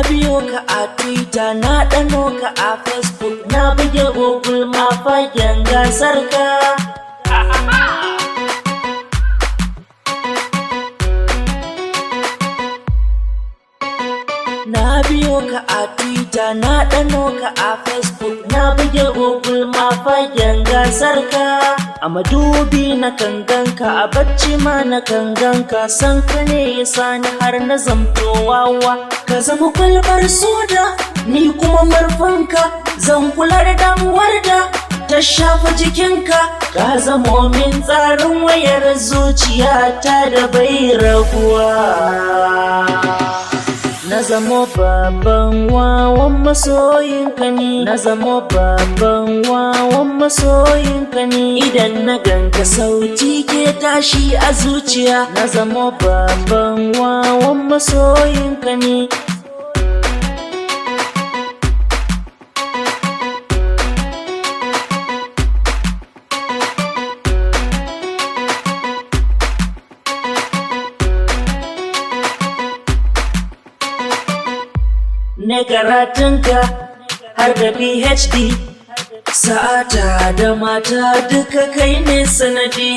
biyo ka a Twitter, na ɗano ka a Facebook, na buge Google ma fagen gasar ka. Na biyo ka a Twitter, na ɗano ka a Facebook, na buge Google ma fagen gasar ka. A madubi na kanganka, a bacci ma na kanganka, san ka ne ya sani har na zamto wawa. Ka zama kwalbar soda, ni kuma marfanka, zan kula da damuwar da ta shafa jikinka. Ka zamo min tsarin wayar zuciyata da bai raguwa. Na zamo babban wawan masoyinka ne, na zamo babban wawan masoyinka ne. Idan na ganka sauti ke tashi a zuciya, na zamo babban wawan masoyinka ne. Ne karatunka har da PhD, sa'ata da mata duka kai ne sanadi.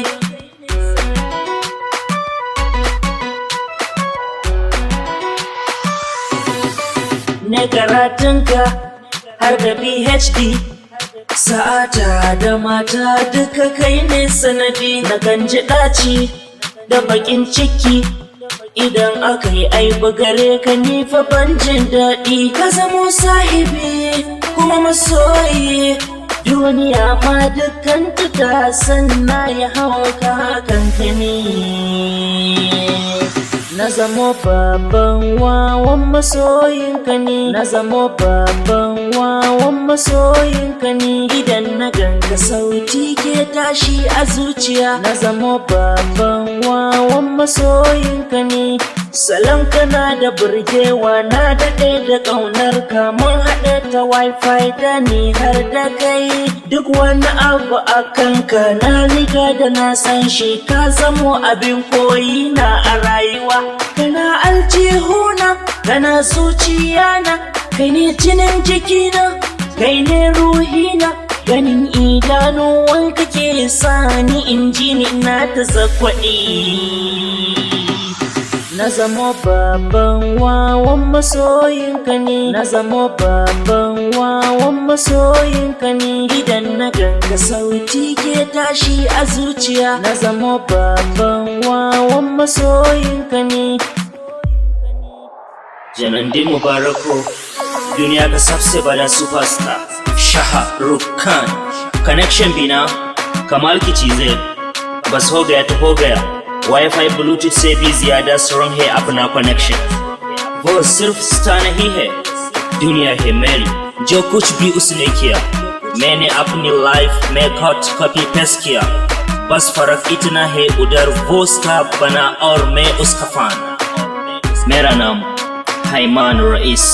Ne karatunka har da PhD, sa'ata da mata duka kai ne sanadi. Na kan ji ɗaci da baƙin ciki idan aka yi aibu gare ka, ni fa ban jin daɗi. Ka zamo sahibi kuma masoyi, duniya ma dukkan ta san na ya hauka kanka ne. Na zamo babban wawan masoyinka ne, na zamo babban wawan masoyinka ne. Idan na ganka sauti ke tashi a zuciya, na zamo babban wawan masoyinka ne. Salon kana da burgewa, na daɗe da ƙaunar ka, mun haɗe ta wifi da ni har da kai. Duk wani abu a kanka na riga da na san shi, ka zamo abin koyi na a rayuwa. Kana aljihuna, kana zuciyana, kai ne jinin jikina, kai ne ruhina. Ganin idanuwanka ke sani in ji ni na ta zakwaɗi. Na zamo babban wawan masoyinka ne, na zamo babban wawan masoyinka ne. Idan na ganka sauti ke tashi a zuciya, na zamo babban wawan masoyinka ne. Janandin Mubarako, दुनिया का सबसे बड़ा सुपरस्टार शाहरुख खान। कनेक्शन बिना कमाल की चीजें, बस हो गया तो हो गया। वाईफाई ब्लूटूथ से भी ज्यादा स्ट्रॉन्ग है अपना कनेक्शन। वो सिर्फ स्टार नहीं है, दुनिया है मेरी। जो कुछ भी उसने किया, मैंने अपनी लाइफ में कॉपी पेस्ट किया। बस फर्क इतना है, उधर वो स्टार बना और मैं उसका फैन। मेरा नाम हैमान रईस।